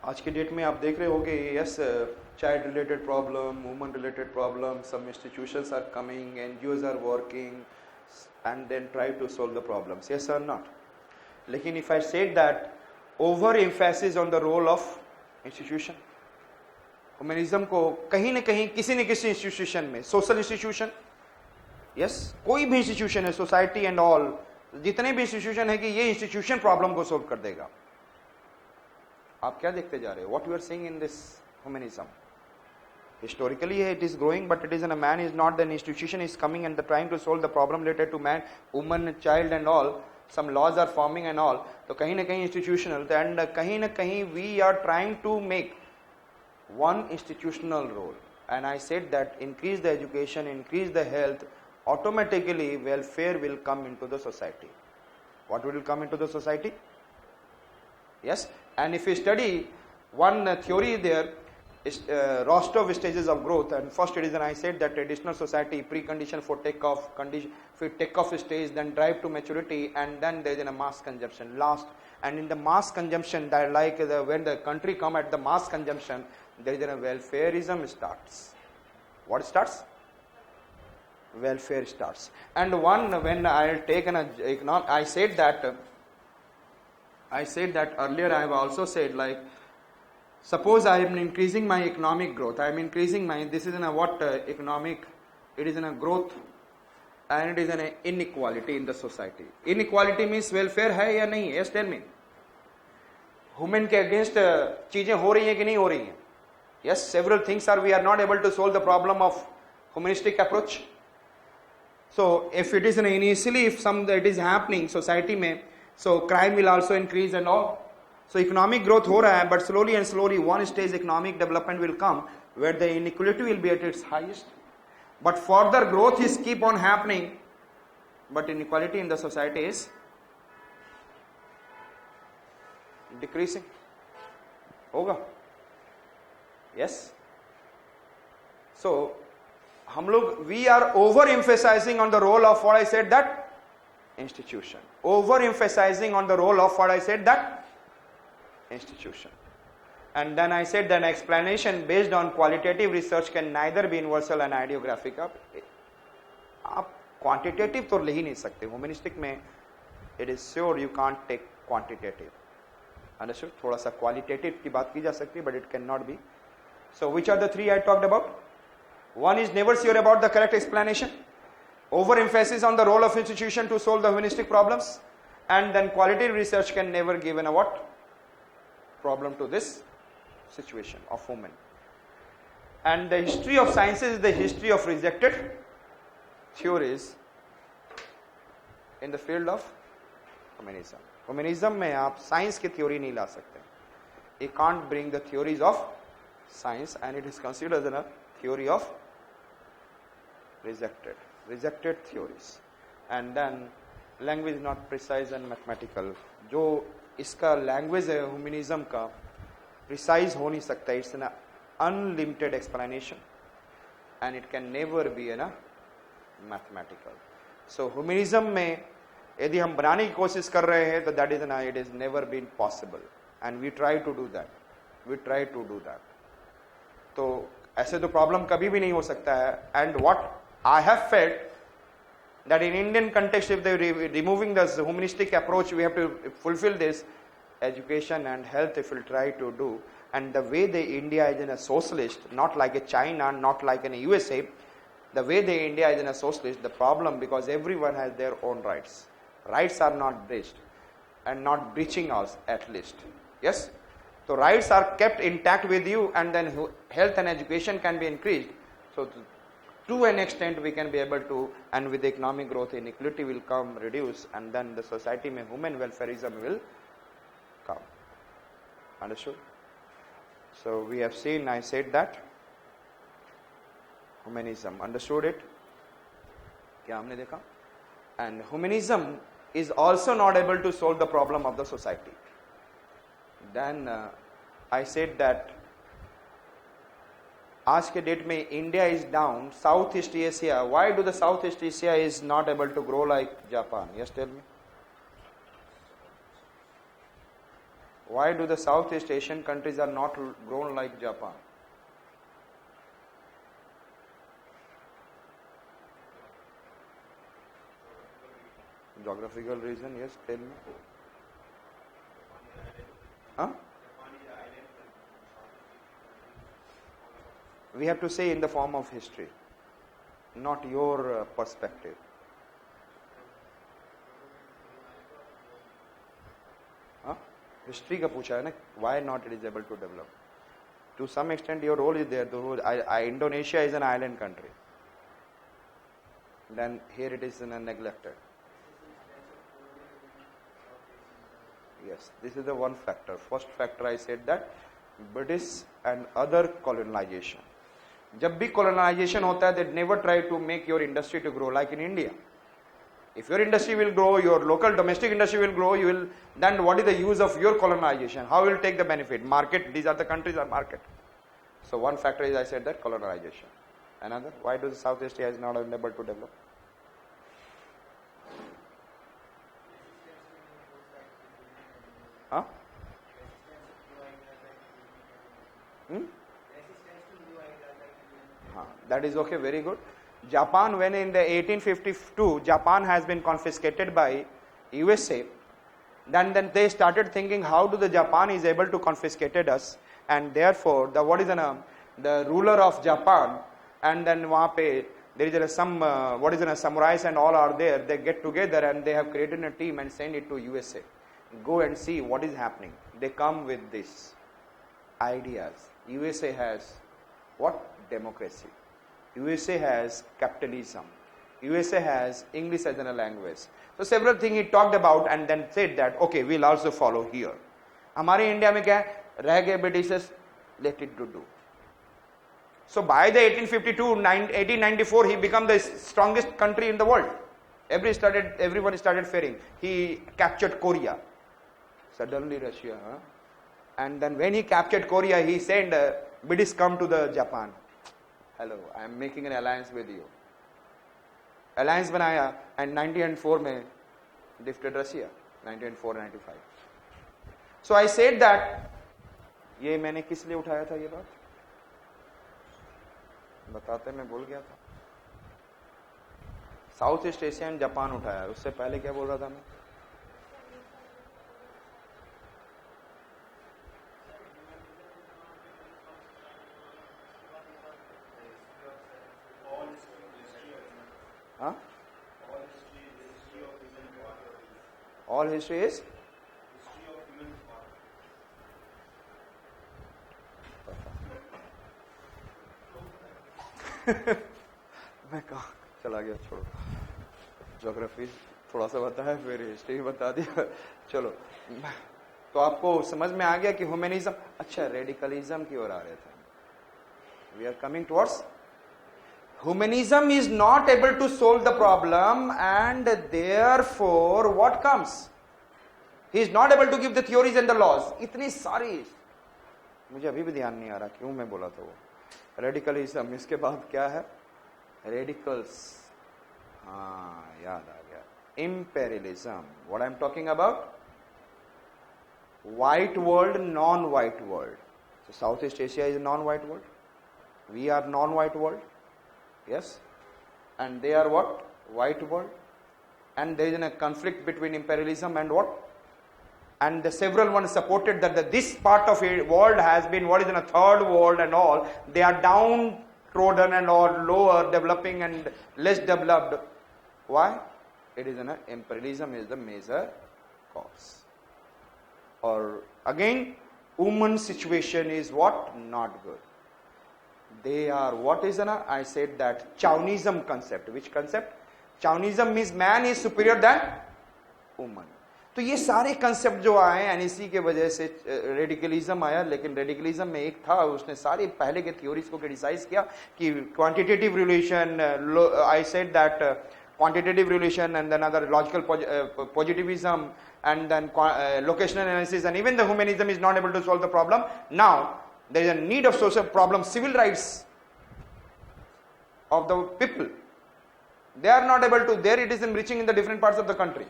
आज के डेट में आप देख रहे होगे, yes, child related problem, woman related problem, some institutions are coming, NGOs are working and then try to solve the problems, yes और नॉट. लेकिन if I said that over emphasis on the role of institution, humanism को कहीं ना कहीं किसी न किसी institution में, सोशल इंस्टीट्यूशन, यस, कोई भी इंस्टीट्यूशन है, सोसाइटी एंड ऑल, जितने भी इंस्टीट्यूशन है कि ये इंस्टीट्यूशन प्रॉब्लम को सोल्व कर देगा. आप क्या देखते जा रहे हो? What you are seeing in this humanism? Historically it is growing, but it is in a man is not, then institution is coming and trying to solve the problem related to man, woman, child and all. Some laws are forming and all. तो कहीं ना कहीं institutional, and कहीं ना कहीं we are trying to make one institutional role. And I said that increase the education, increase the health, automatically welfare will come into the society. What will come into the society? Yes, and if you study one theory there, Rostov stages of growth, and first it is, and I said that traditional society precondition for takeoff, condition for takeoff stage, then drive to maturity, and then there is a mass consumption last. And in the mass consumption, that like when the country come at the mass consumption, there is a welfareism starts. What starts? Welfare starts. And one, when I taken I said that earlier. I have also said, like, suppose I am increasing my economic growth. I am increasing my, this is in a what economic, it is in a growth, and it is an inequality in the society. Inequality means welfare है या नहीं? Yes, tell me. Human के against चीजें हो रही हैं कि नहीं हो रही हैं? Yes, several things are, we are not able to solve the problem of humanistic approach. So if it is initially, if some it is happening society में, so crime will also increase and all. So economic growth हो रहा है, but slowly and slowly one stage economic development will come where the inequality will be at its highest. But further growth is keep on happening, but inequality in the society is decreasing. होगा? Yes. So हम लोग, we are over emphasizing on the role of what I said, that institution. Over emphasizing on the role of what I said, that institution. And then I said that explanation based on qualitative research can neither be universal and ideographic. आप quantitative तो ले ही नहीं सकते. Humanistic में it is sure you can't take quantitative. Understood? थोड़ा सा qualitative की बात की जा सकती है, but it cannot be. So which are the three I talked about? One is never sure about the correct explanation. Overemphasis on the role of institution to solve the humanistic problems. And then qualitative research can never give a what? Problem to this situation of women. And the history of sciences is the history of rejected theories in the field of humanism. Humanism में आप science की theory नहीं ला सकते. You can't bring the theories of science, and it is considered as a theory of rejected theories. And then language is not precise and mathematical. जो इसका language है humanism का, precise हो नहीं सकता. It's an unlimited explanation and it can never be an mathematical. So humanism में यदि हम बनाने की कोशिश कर रहे हैं तो that is an, it is never been possible, and we try to do that. तो ऐसे तो प्रॉब्लम कभी भी नहीं हो सकता है. And what I have felt that in Indian context, if they removing the humanistic approach, we have to fulfill this education and health if we'll try to do. And the way the India is in a socialist, not like a China, not like in a USA, the way the India is in a socialist, the problem, because everyone has their own rights. Rights are not breached and not breaching us at least. Yes? So rights are kept intact with you, and then health and education can be increased. So to an extent we can be able to, and with economic growth inequality will come, reduce, and then the society में human welfareism will come. Understood? So we have seen, I said that humanism, understood it? क्या हमने देखा? And humanism is also not able to solve the problem of the society. Then I said that आज के date में India is down. South east Asia, why do the south east Asia is not able to grow like Japan? Yes, tell me. Why do the Southeast Asian countries are not grown like Japan? Geographical reason, yes, tell me. Huh? We have to say in the form of history, not your perspective. Huh? History का पूछा है ना, why not it is able to develop? To some extent your role is there. Indonesia is an island country. Then here it is neglected. Yes, this is the one factor. First factor I said that British and other colonization. जब भी colonization होता है, they never try to make your industry to grow like in India. If your industry will grow, your local domestic industry will grow, then what is the use of your colonization? How will you take the benefit? Market, these are the countries are market. So one factor is I said that colonization. Another, why does Southeast Asia is not able to develop? Huh? That is okay, very good. Japan, when in the 1852, Japan has been confiscated by USA, then they started thinking, how do the Japan is able to confiscated us, and therefore the ruler of Japan, and then वहाँ पे there is some samurais and all are there. They get together and they have created a team and send it to USA. Go and see what is happening. They come with this ideas. USA has what? Democracy. USA has capitalism. USA has English as a language. So several things he talked about and then said that okay, we'll also follow here. हमारे India में क्या है? रह गए Britishers, let it do. So by the 1894, he became the strongest country in the world. Everyone started fearing. He captured Korea. Suddenly Russia. And then when he captured Korea, he said, British come to the Japan. Hello, I am making an alliance with you. Alliance बनाया and 1904 में defeated Russia. 1994-95. So I said that ये मैंने किस लिए उठाया था ये बात? बताते मैं भूल गया था. South east Asia and Japan उठाया. उससे पहले क्या बोल रहा था मैं? Huh? All history is? मैं कहा चला गया, छोड़ो. ज्योग्राफी थोड़ा सा बताया, फिर हिस्ट्री बता दिया. चलो, तो आपको समझ में आ गया कि ह्यूमनिज्म. अच्छा, रेडिकलिज्म की ओर आ रहे थे. We are coming towards. Humanism is not able to solve the problem, and therefore what comes? He is not able to give the theories and the laws. इतनी सारी, मुझे अभी भी ध्यान नहीं आ रहा क्यों मैं बोला था वो. रेडिकलिज्म, इसके बाद क्या है? रेडिकल्स. हाँ, याद आ गया. Imperialism. What I am talking about? White world, non-white world. So Southeast Asia is a non-white world. We are non-white world. Yes, and they are what? White world. And there is a conflict between imperialism and what? And the several ones supported that this part of the world has been what is in a third world and all. They are downtrodden and all lower, developing and less developed. Why? It is imperialism is the major cause. Or again, women's situation is what? Not good. They are what is I said that Chauvinism concept. Which concept? Chauvinism means man is superior than woman. तो ये सारे concept जो आए हैं इसी के वजह से रेडिकलिज्म आया. लेकिन रेडिकलिज्म में एक था, उसने सारे पहले के थ्योरीज को क्रिटिसाइज किया कि quantitative relation. I said that quantitative relation and then other logical positivism and then locational analysis and even the humanism is not able to solve the problem. Now there is a need of social problem, civil rights of the people. They are not able to, there it is reaching in the different parts of the country.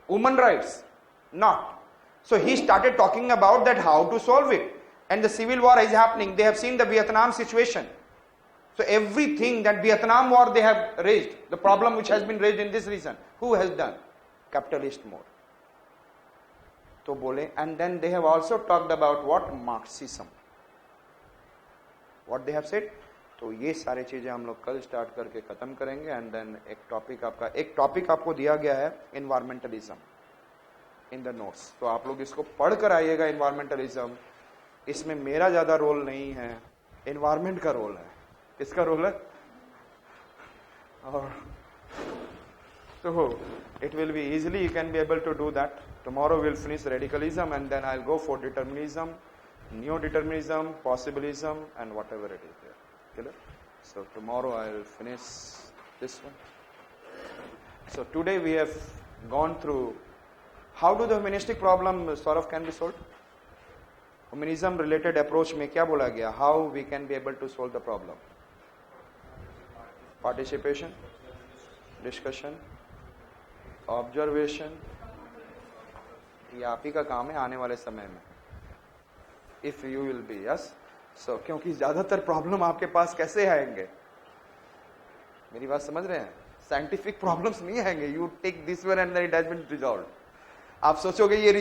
Women rights, not. So he started talking about that how to solve it. And the civil war is happening. They have seen the Vietnam situation. So everything that Vietnam war they have raised, the problem which has been raised in this region, who has done? Capitalist mode. तो बोले, and then they have also talked about what? Marxism. What they have said? तो ये सारे चीजें हम लोग कल start करके खत्म करेंगे. एंड देन एक टॉपिक आपको दिया गया है इन्वायरमेंटलिज्म इन द नोट्स. तो आप लोग इसको पढ़ कर आइएगा. इन्वायरमेंटलिज्म, इसमें मेरा ज्यादा रोल नहीं है, इन्वायरमेंट का रोल है. किसका रोल है? और so it will be easily you can be able to do that. Tomorrow we'll finish radicalism and then I'll go for determinism, neo-determinism, possibilism and whatever it is there. Clear? So tomorrow I'll finish this one. So today we have gone through how do the humanistic problem sort of can be solved. Humanism related approach में क्या बोला गया? How we can be able to solve the problem? Participation, discussion, observation. ये आप ही का काम है आने वाले समय में. If you will be yes. So क्योंकि ज्यादातर प्रॉब्लम आपके पास कैसे आएंगे? मेरी बात समझ रहे हैं? साइंटिफिक प्रॉब्लम्स नहीं आएंगे. You take this one and it has been resolved. आप सोचोगे ये